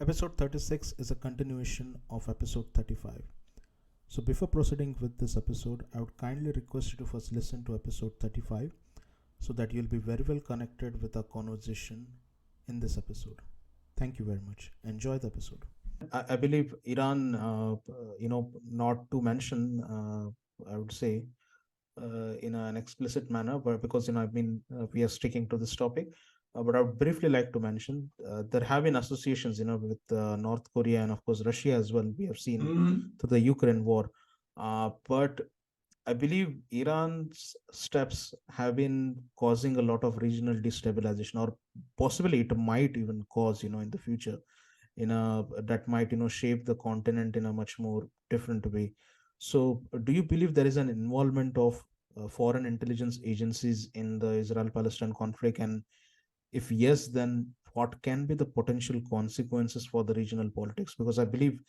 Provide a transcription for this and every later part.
Episode 36 is a continuation of episode 35. So, before proceeding with this episode, I would kindly request you to first listen to episode 35 so that you'll be very well connected with our conversation in this episode. Thank you very much. Enjoy the episode. I believe Iran, not to mention, I would say, in an explicit manner, but because we are sticking to this topic. But I would briefly like to mention there have been associations, with North Korea and of course Russia as well. We have seen through the Ukraine war, but I believe Iran's steps have been causing a lot of regional destabilization, or possibly it might even cause, in the future, that might shape the continent in a much more different way. So, do you believe there is an involvement of foreign intelligence agencies in the Israel-Palestine conflict, and if yes, then what can be the potential consequences for the regional politics? Because I believe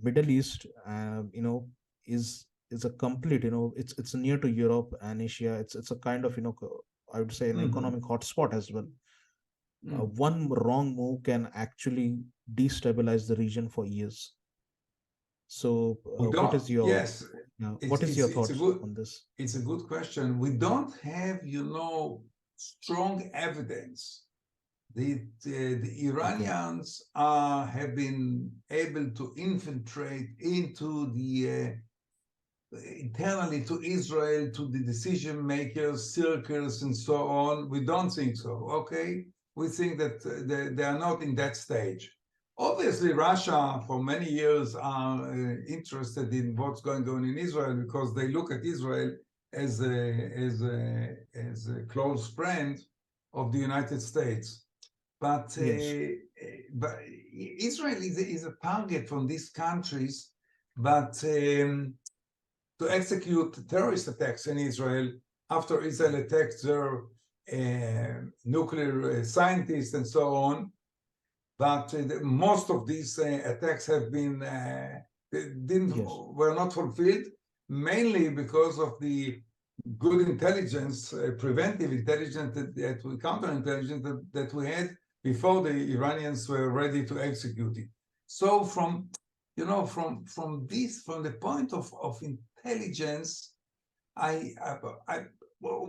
Middle East, is a complete, it's near to Europe and Asia. It's a kind of, I would say an economic hotspot as well. One wrong move can actually destabilize the region for years. So, what is your Yes, what is your it's a thoughts good on this? it's a good question. We don't have, strong evidence the Okay. Iranians have been able to infiltrate into the internally to Israel, to the decision makers, circles, and so on. We don't think so. Okay, we think that they are not in that stage. Obviously, Russia for many years are interested in what's going on in Israel because they look at Israel as a close friend of the United States. But Yes. but Israel is a target from these countries, but to execute terrorist attacks in Israel after Israel attacked their nuclear scientists and so on. But most of these attacks have been Yes. were not fulfilled, mainly because of the good intelligence, preventive intelligence counterintelligence that we had before the Iranians were ready to execute it. So from the point of intelligence,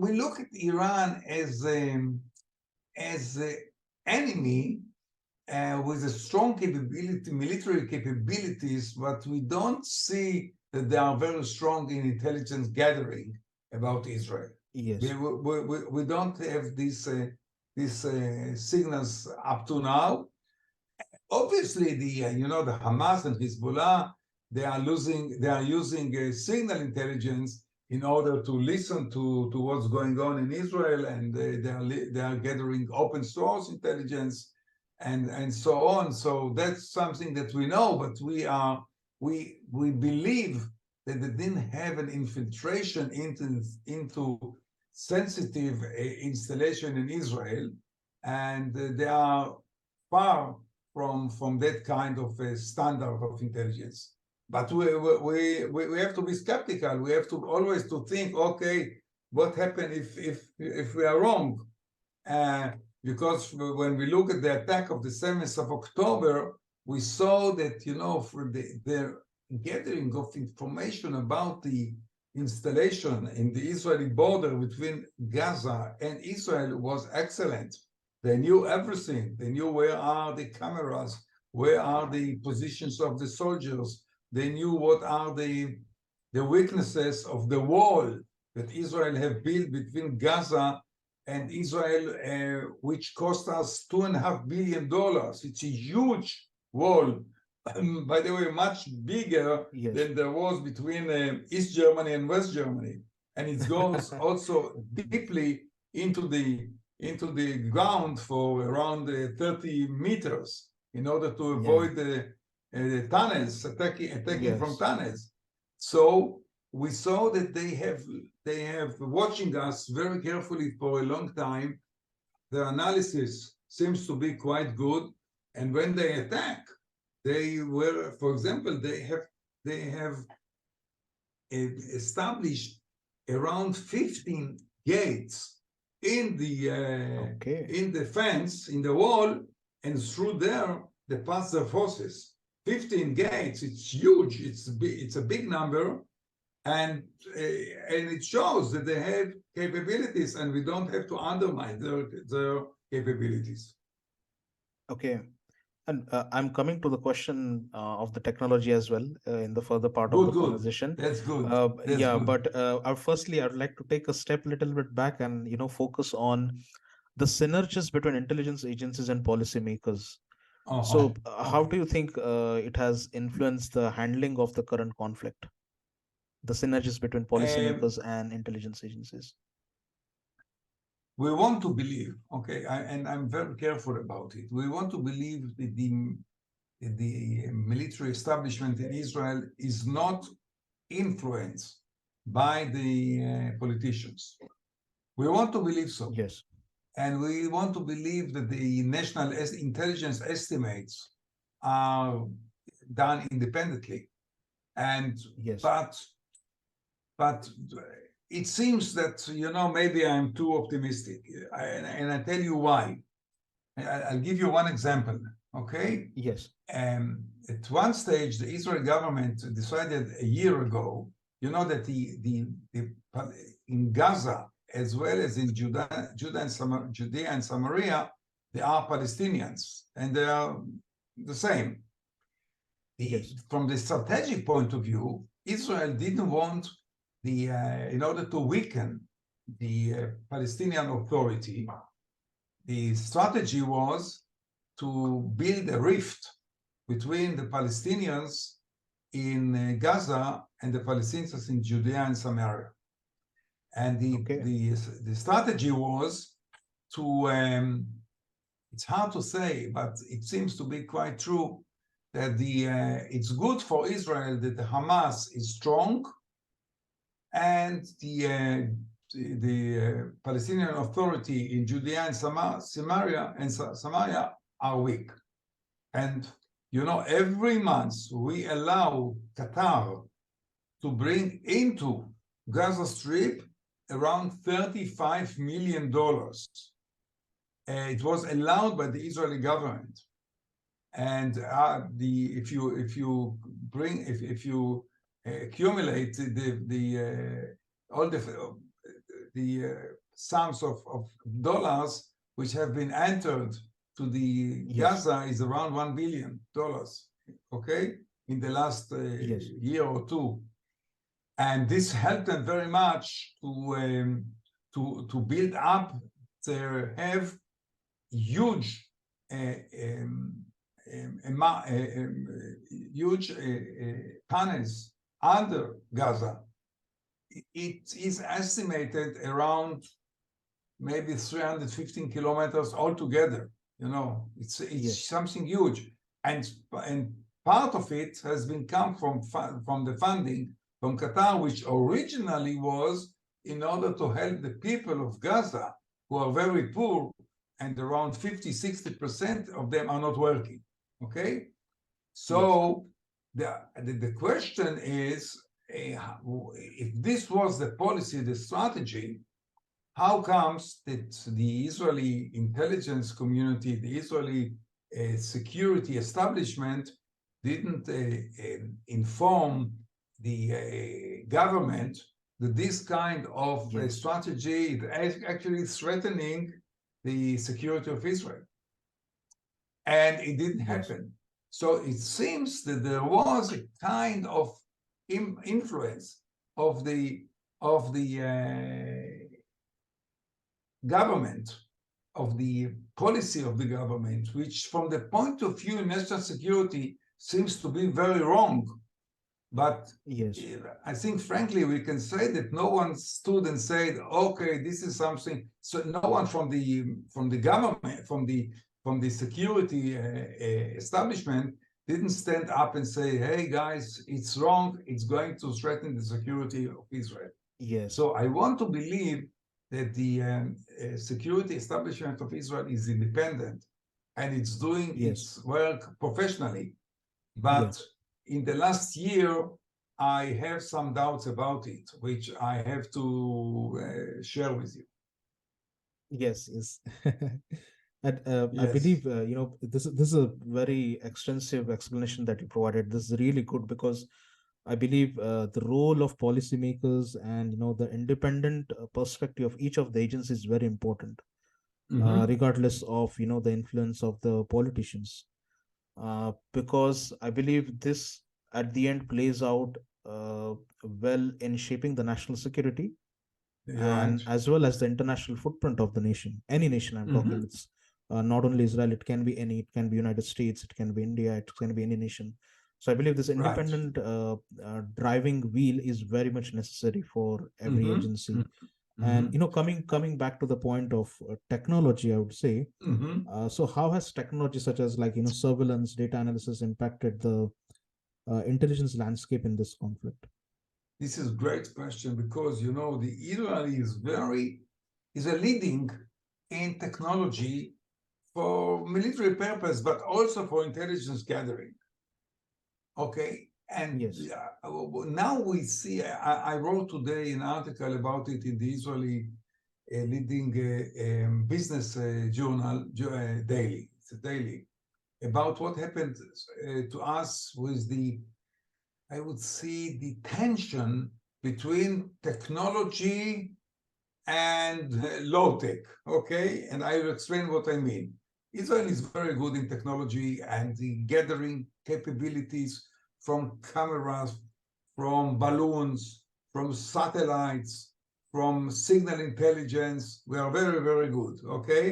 we look at Iran as an enemy with a strong capability, military capabilities, but we don't see that they are very strong in intelligence gathering about Israel. Yes. We don't have these signals up to now. Obviously, the Hamas and Hezbollah, they are using signal intelligence in order to listen to what's going on in Israel, and they are gathering open source intelligence and so on. So that's something that we know, but we believe that they didn't have an infiltration into sensitive installation in Israel, and they are far from that kind of a standard of intelligence. But we have to be skeptical. We have to always to think, okay, what happened if we are wrong? Because when we look at the attack of the 7th of October, we saw that, for the gathering of information about the installation in the Israeli border between Gaza and Israel was excellent. They knew everything. They knew where are the cameras, where are the positions of the soldiers. They knew what are the weaknesses of the wall that Israel have built between Gaza and Israel, which cost us $2.5 billion. It's a huge wall, by the way, much bigger Yes. than there was between East Germany and West Germany. And it goes also deeply into the ground for around 30 meters in order to avoid the tunnels, attacking from Yes. tunnels. So we saw that they have watching us very carefully for a long time. Their analysis seems to be quite good, and when they attack, they were, for example, they have established around 15 gates in the Okay. fence, in the wall, and through there the Panzer forces. 15 gates, it's huge, it's a big number, and it shows that they have capabilities, and we don't have to undermine their capabilities. Okay. And I'm coming to the question of the technology as well in the further part of the Good. conversation. That's good. That's Yeah, good. but firstly, I'd like to take a step a little bit back and focus on the synergies between intelligence agencies and policymakers. So, how Okay. do you think it has influenced the handling of the current conflict? The synergies between Um, policymakers and intelligence agencies. we want to believe, okay, and I'm very careful about it. We want to believe that the military establishment in Israel is not influenced by the politicians. We want to believe so. Yes. And we want to believe that the national intelligence estimates are done independently. And Yes. but it seems that maybe I'm too optimistic, and I tell you why. I'll give you one example. Okay, Yes. at one stage, the Israeli government decided a year ago, that the in Gaza as well as in Judea and Samaria, they are Palestinians, and they are the same. Yes. From the strategic point of view, Israel didn't want in order to weaken the Palestinian Authority, the strategy was to build a rift between the Palestinians in Gaza and the Palestinians in Judea and Samaria. And the strategy was to, it's hard to say, but it seems to be quite true, that it's good for Israel that the Hamas is strong and the Palestinian Authority in Judea and Samaria are weak. And every month we allow Qatar to bring into Gaza Strip around $35 million. It was allowed by the Israeli government. And if you accumulate all the sums of dollars which have been entered to the Gaza is around $1 billion, okay, in the last year or two, and this helped them very much to build up. They have huge tunnels under Gaza. It is estimated around maybe 315 kilometers altogether. It's something huge, and part of it has been come from the funding from Qatar, which originally was in order to help the people of Gaza, who are very poor, and around 50-60% of them are not working. Okay, so the question is, if this was the policy, the strategy, how comes that the Israeli intelligence community, the Israeli security establishment didn't inform the government that this kind of strategy is actually threatening the security of Israel? And it didn't happen. So it seems that there was a kind of influence of the government, of the policy of the government, which from the point of view of national security seems to be very wrong. But I think, frankly, we can say that no one stood and said, okay, this is something. So no one from the government, from the security establishment didn't stand up and say, hey, guys, it's wrong. It's going to threaten the security of Israel. So I want to believe that the security establishment of Israel is independent and it's doing its work professionally. But in the last year, I have some doubts about it, which I have to share with you. Yes. And I Yes. believe this is a very extensive explanation that you provided. This is really good because I believe the role of policymakers and the independent perspective of each of the agencies is very important, Mm-hmm. regardless of the influence of the politicians. Because I believe this at the end plays out well in shaping the national security You're right. and as well as the international footprint of the nation. Any nation I'm talking, Mm-hmm. it's not only Israel, it can be any, it can be United States, it can be India, it can be any nation. So I believe this Right. independent driving wheel is very much necessary for every Mm-hmm. agency. And Mm-hmm. coming back to the point of technology, I would say, Mm-hmm. so how has technology such as like surveillance, data analysis impacted the intelligence landscape in this conflict? This is a great question because the Israel is a leading in technology for military purpose, but also for intelligence gathering. Okay, and Yes. now we see. I wrote today an article about it in the Israeli leading business journal daily. It's a daily about what happened to us with I would say, the tension between technology and low tech. Okay, and I will explain what I mean. Israel is very good in technology and the gathering capabilities from cameras, from balloons, from satellites, from signal intelligence. We are very, very good. Okay,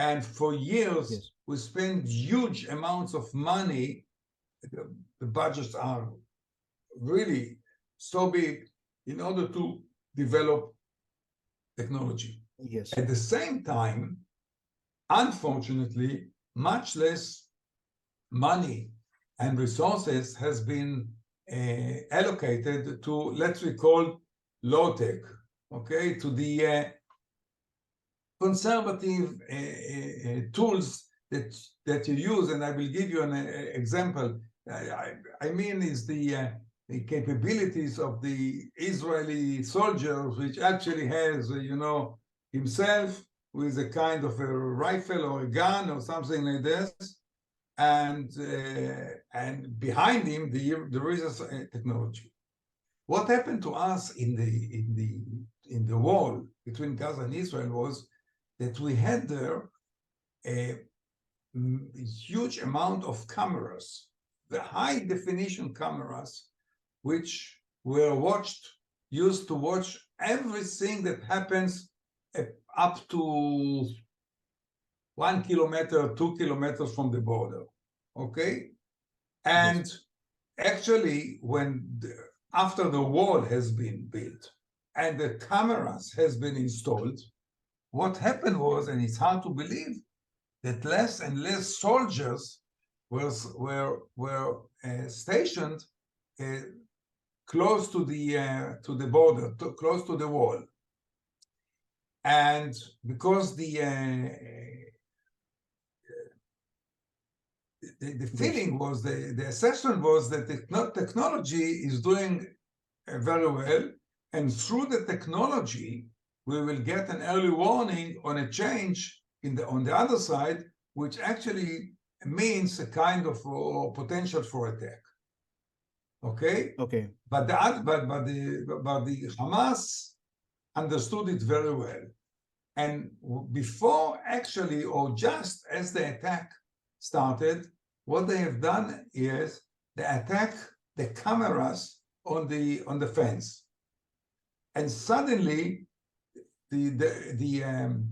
and for years Yes. we spend huge amounts of money. The budgets are really so big in order to develop technology. Yes. At the same time, unfortunately, much less money and resources has been allocated to, let's we call, low tech, okay, to the conservative tools that you use. And I will give you an example. I mean, is the capabilities of the Israeli soldiers, which actually has, himself with a kind of a rifle or a gun or something like this, and behind him there is a technology. What happened to us in the wall between Gaza and Israel was that we had there a huge amount of cameras, the high definition cameras, which were used to watch everything that happens up to 1 kilometer, 2 kilometers from the border. Okay? Yes. And actually, after the wall has been built and the cameras has been installed, what happened was, and it's hard to believe, that less and less soldiers were stationed uh, close to the border, close to the wall, and because the Yes. feeling was the assessment was that the technology is doing very well, and through the technology we will get an early warning on a change on the other side, which actually means a kind of potential for attack. Okay, Okay. but the Hamas understood it very well, and before actually, or just as the attack started, what they have done is they attack the cameras on the fence, and suddenly the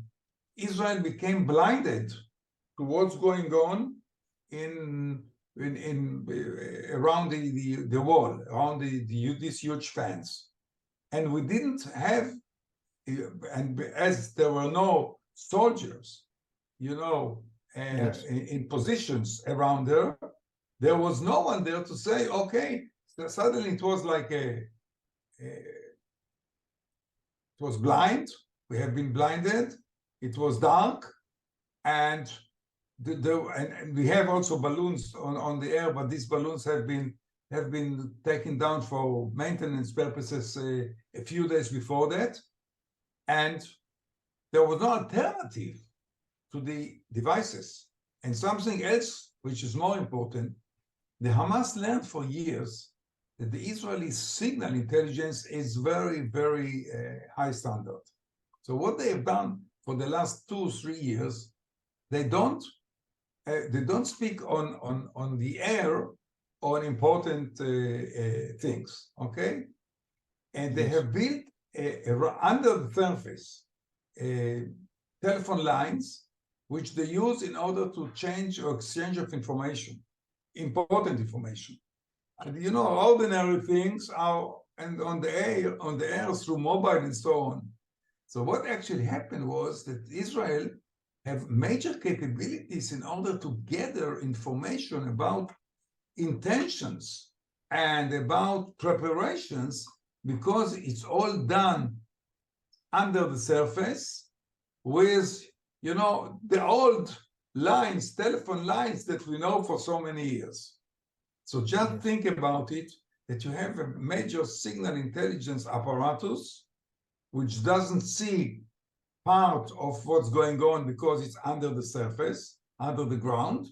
Israel became blinded to what's going on in around the wall, around this huge fence, and we didn't have, and as there were no soldiers, Yes. in positions around there was no one there to say, okay. So suddenly it was like it was blind. We have been blinded. It was dark, and and we have also balloons on the air, but these balloons have been taken down for maintenance purposes a few days before that, and there was no alternative to the devices. And something else, which is more important, the Hamas learned for years that the Israeli signal intelligence is very, very high standard. So what they have done for the last 2-3 years, they don't speak on the air on important things, okay? And they have built under the surface telephone lines, which they use in order to change or exchange of information, important information. And you know, ordinary things are and on the air through mobile and so on. So what actually happened was that Israel have major capabilities in order to gather information about intentions and about preparations, because it's all done under the surface with, you know, the old lines, telephone lines that we know for so many years. So just think about it, that you have a major signal intelligence apparatus which doesn't see part of what's going on because it's under the surface, under the ground.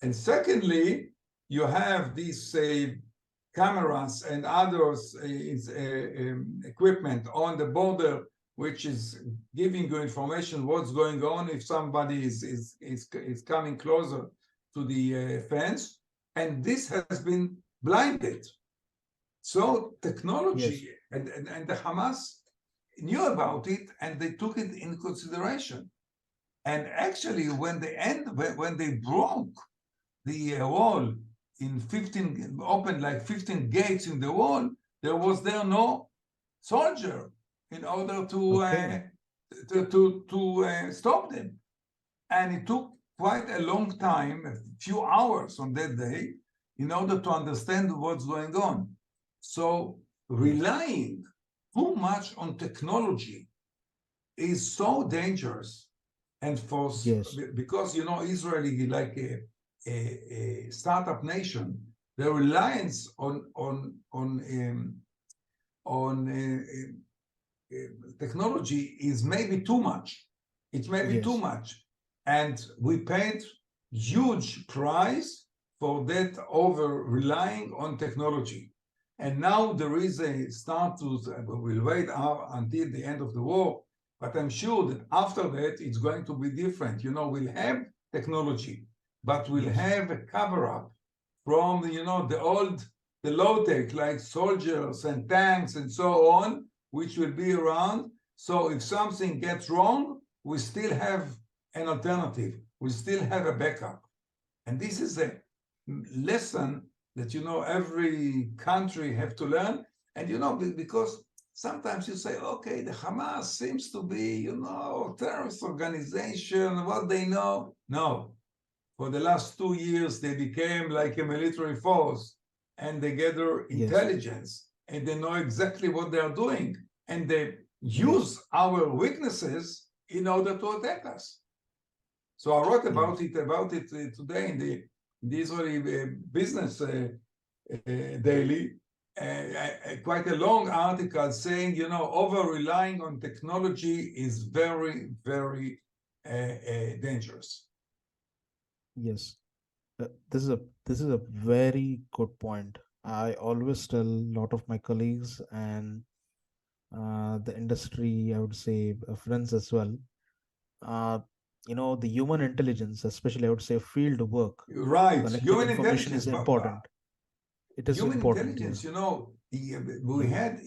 And secondly, you have these cameras and others equipment on the border, which is giving you information what's going on if somebody is coming closer to the fence. And this has been blinded. So technology and the Hamas knew about it and they took it in consideration. And actually, when they broke the wall in 15, opened like 15 gates in the wall, there was no soldier in order to stop them. And it took quite a long time, a few hours on that day, in order to understand what's going on. So relying too much on technology is so dangerous. And because, you know, Israel is like a startup nation, the reliance on technology is maybe too much. It may be too much. And we paid huge price for that over relying on technology. And now there is a start to, we'll wait until the end of the war, but I'm sure that after that, it's going to be different. You know, we'll have technology, but we'll have a cover-up from, you know, the low-tech, like soldiers and tanks and so on, which will be around. So if something gets wrong, we still have an alternative. We still have a backup. And this is a lesson that, you know, every country have to learn. And, you know, because sometimes you say, okay, the Hamas seems to be, you know, terrorist organization, what they know. No, for the last 2 years, they became like a military force and they gather intelligence and they know exactly what they are doing. And they use our weaknesses in order to attack us. So I wrote about it today in the Israeli Business Daily, quite a long article saying, you know, over-relying on technology is very, very dangerous. Yes, this is a very good point. I always tell a lot of my colleagues and the industry, I would say, friends as well. You know, the human intelligence, especially I would say field work, right? collecting Human information intelligence is important. It is human important. intelligence, you know, we had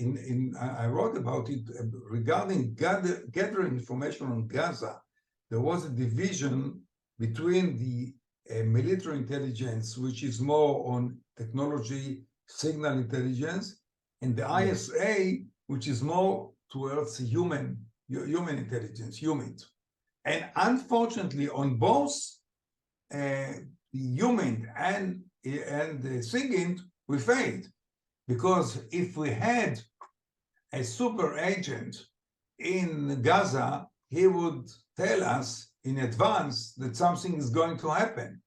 I wrote about it regarding gathering information on Gaza. There was a division between the military intelligence, which is more on technology, signal intelligence, and the ISA, which is more towards human intelligence, humans. And unfortunately, on both the human and the SIGINT, we failed. Because if we had a super agent in Gaza, he would tell us in advance that something is going to happen.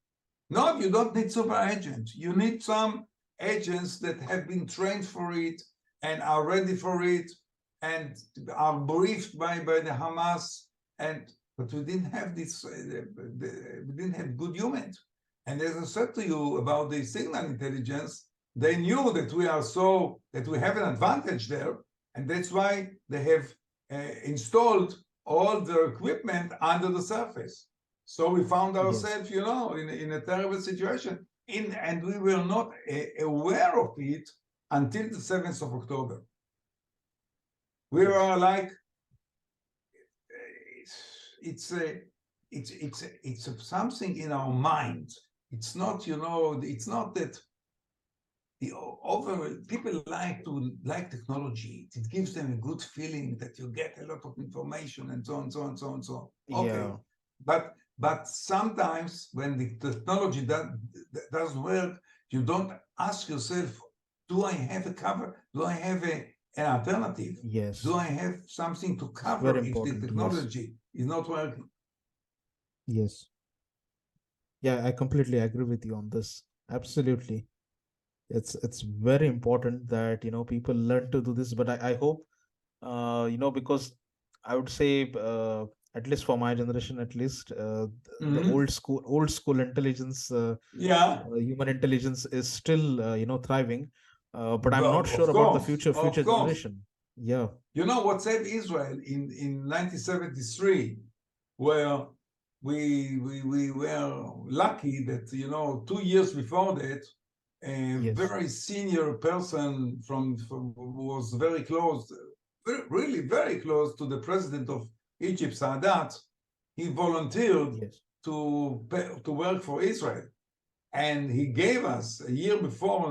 No, you don't need super agents. You need some agents that have been trained for it and are ready for it and are briefed by the Hamas and but we didn't have this. We didn't have good humans. And as I said to you about the signal intelligence, they knew that we have an advantage there, and that's why they have installed all their equipment under the surface. So we found ourselves, in a terrible situation, and we were not aware of it until the 7th of October. We were like, it's something in our mind. It's not, it's not that people like technology. It gives them a good feeling that you get a lot of information and so on, so on, so on, so on. Okay, yeah. But sometimes when the technology doesn't work, you don't ask yourself, do I have a cover? Do I have an alternative? Yes. Do I have something to cover if the technology is not working? Yes. Yeah, I completely agree with you on this. Absolutely. It's very important that, people learn to do this. But I hope, because I would say, at least for my generation, at least, the old school intelligence, human intelligence is still, thriving. But I'm not sure about the future generation. Yeah. You know what saved Israel in 1973, where we were lucky that 2 years before that, a very senior person from who was very close, really very close to the president of Egypt, Sadat, he volunteered to work for Israel. And he gave us, a year before,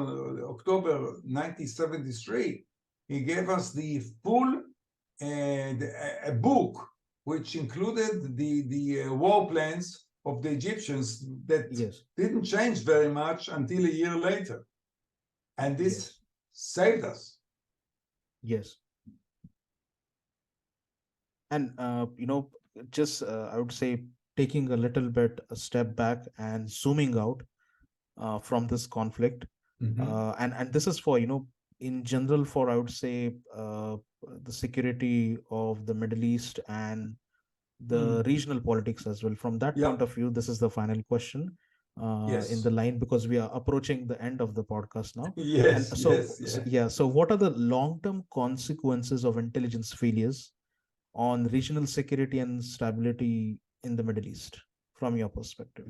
October 1973, he gave us the full, a book, which included the war plans of the Egyptians that didn't change very much until a year later. And this saved us. Yes. And, just, I would say, taking a little bit a step back and zooming out from this conflict. And this is for, in general, for, I would say, the security of the Middle East and the regional politics as well. From that point of view, this is the final question in the line, because we are approaching the end of the podcast now. So what are the long-term consequences of intelligence failures on regional security and stability in the Middle East, from your perspective?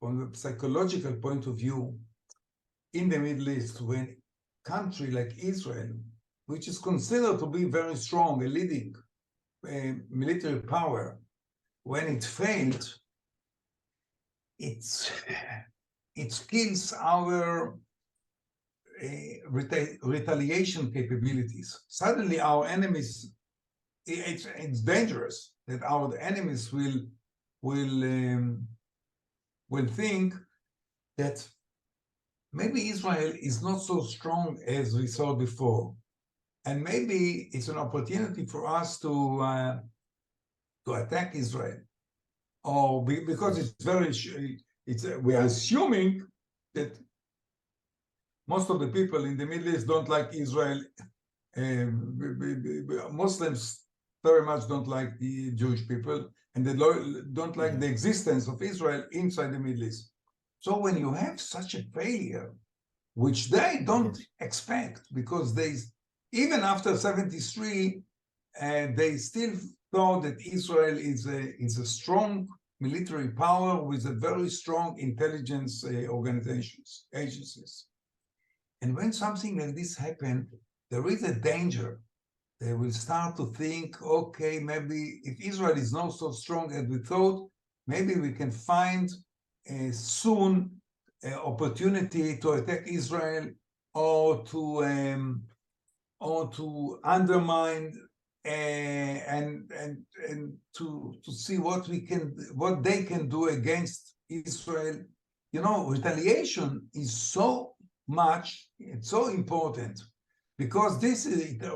From the psychological point of view, in the Middle East, when a country like Israel, which is considered to be very strong, a leading military power, when it failed, it kills our retaliation capabilities. Suddenly, our enemies, it's dangerous that our enemies will think that maybe Israel is not so strong as we saw before, and maybe it's an opportunity for us to attack Israel, or because we are assuming that most of the people in the Middle East don't like Israel. Muslims very much don't like the Jewish people, and they don't like the existence of Israel inside the Middle East. So when you have such a failure, which they don't expect, because even after 73, they still thought that Israel is a strong military power with a very strong intelligence agencies. And when something like this happens, there is a danger. They will start to think, okay, maybe if Israel is not so strong as we thought, maybe we can find soon an opportunity to attack Israel, or to undermine and to see what they can do against Israel. Retaliation is it's so important, because this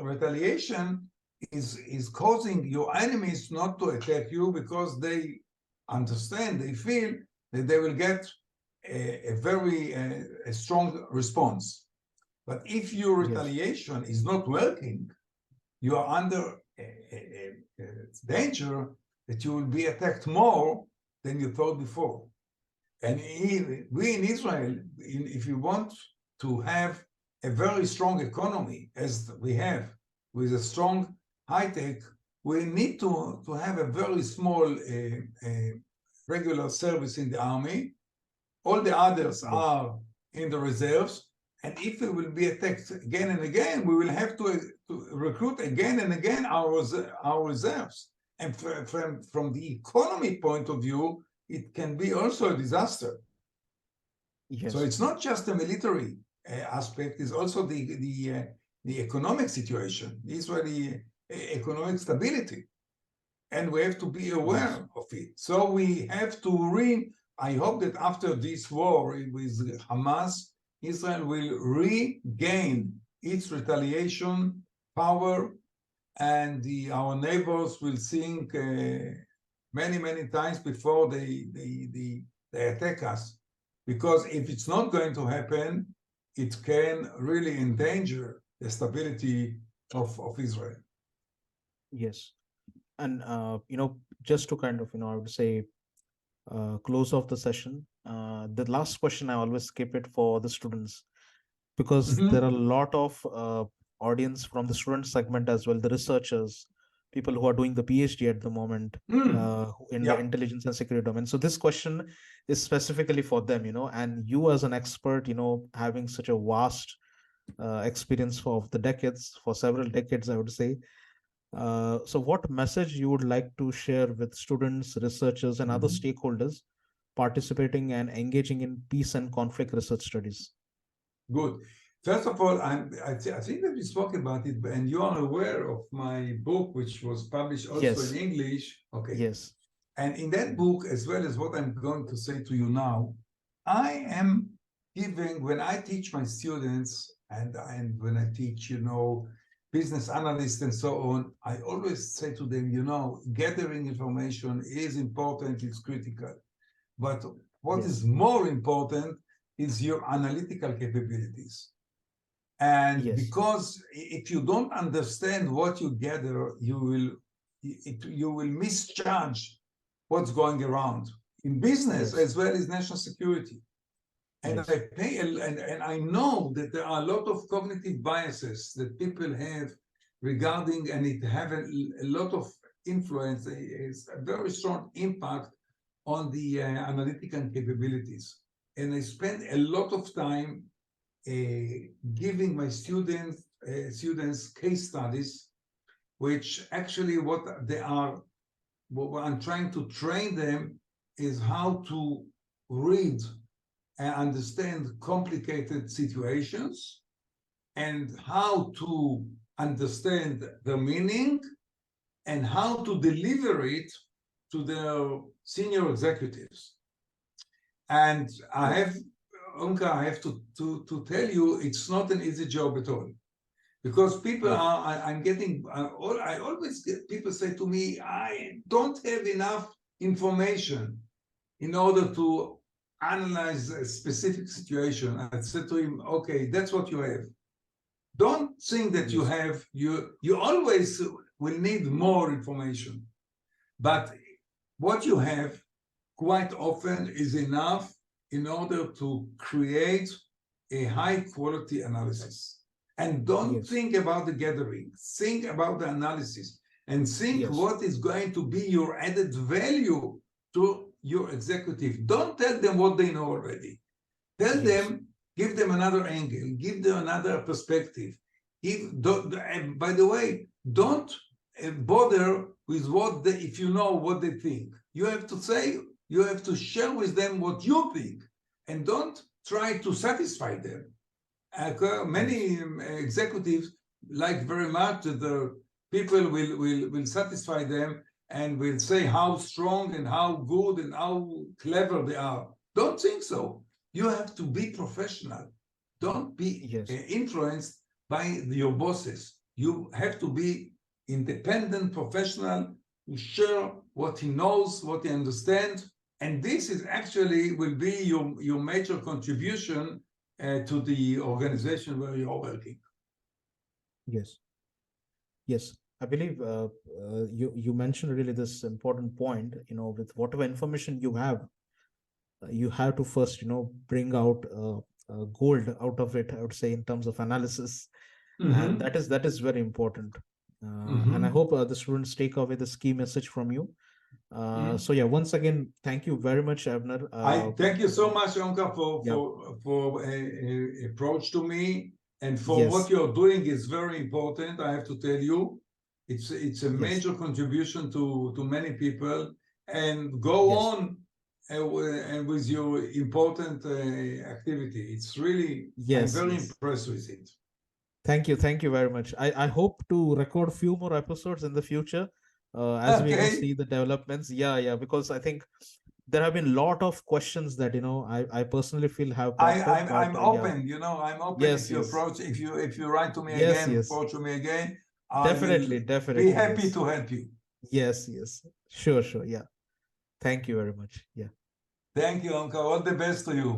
retaliation is causing your enemies not to attack you, because they understand, they feel that they will get a very a strong response. But if your Yes. retaliation is not working, you are under a danger that you will be attacked more than you thought before. And we in Israel, if you want to have a very strong economy, as we have, with a strong high tech, we need to have a very small regular service in the army. All the others Yes. are in the reserves. And if we will be attacked again and again, we will have to recruit again and again our reserves. And from the economy point of view, it can be also a disaster. Yes. So it's not just the military aspect, it's also the economic situation, the Israeli economic stability. And we have to be aware of it. So we have to I hope that after this war with Hamas, Israel will regain its retaliation power, and our neighbors will think many, many times before they attack us. Because if it's not going to happen, it can really endanger the stability of Israel. Yes. And, just to kind of, I would say, close off the session, the last question, I always skip it for the students, because there are a lot of audience from the student segment as well, the researchers, people who are doing the PhD at the moment in the intelligence and security domain. So this question is specifically for them, and you as an expert, having such a vast experience for several decades, I would say. So what message you would like to share with students, researchers, and other stakeholders participating and engaging in peace and conflict research studies? Good. First of all, I think that we spoke about it, and you are aware of my book, which was published also in English. Okay. Yes. And in that book, as well as what I'm going to say to you now, I am giving, when I teach my students and when I teach, business analysts and so on, I always say to them, gathering information is important, it's critical. But what is more important is your analytical capabilities. And because if you don't understand what you gather, you will misjudge what's going around in business as well as national security. And I know that there are a lot of cognitive biases that people have regarding, and it have a lot of influence, a very strong impact on the analytical capabilities. And I spend a lot of time giving my students case studies, which actually what I'm trying to train them is how to read and understand complicated situations and how to understand the meaning and how to deliver it to their senior executives. And I have to tell you, it's not an easy job at all. Because people I always get people say to me, I don't have enough information in order to analyze a specific situation. I said to him, okay, that's what you have. Don't think that you have, you always will need more information. But what you have quite often is enough in order to create a high quality analysis. And don't think about the gathering, think about the analysis, and think what is going to be your added value to your executive. Don't tell them what they know already. Tell them, give them another angle, give them another perspective. By the way, don't bother with if you know what they think. You have to share with them what you think, and don't try to satisfy them. Many executives like very much that the people will satisfy them and will say how strong and how good and how clever they are. Don't think so. You have to be professional. Don't be influenced by your bosses. You have to be independent professional who share what he knows, what he understands, And this is actually will be your major contribution to the organization where you're working. Yes. Yes. I believe you mentioned really this important point, with whatever information you have to first, bring out gold out of it, I would say, in terms of analysis. And Mm-hmm. that is very important. And I Mm-hmm. hope the students take away this key message from you. Mm-hmm. So yeah, once again, thank you very much, Avner. I thank you so much, Yonka, Yeah. for approach to me, and for what Yes. you're doing is very important. I have to tell you, it's a Yes. major contribution to many people. And go Yes. on and with your important activity. It's really, I'm Yes. very Yes. impressed with it. Thank you. Thank you very much. I hope to record few more episodes in the future, as we, Okay. see the developments. Yeah. Yeah. Because I think there have been a lot of questions that, I personally feel have I, popped up, I'm but I'm yeah. open, I'm open. Yes. If you Yes. approach, if you write to me Yes. again, Yes. approach to me again, I will Definitely. be Definitely. happy Yes. to help you. Yes. Yes. Sure. Sure. Yeah. Thank you very much. Yeah. Thank you, Uncle. All the best to you.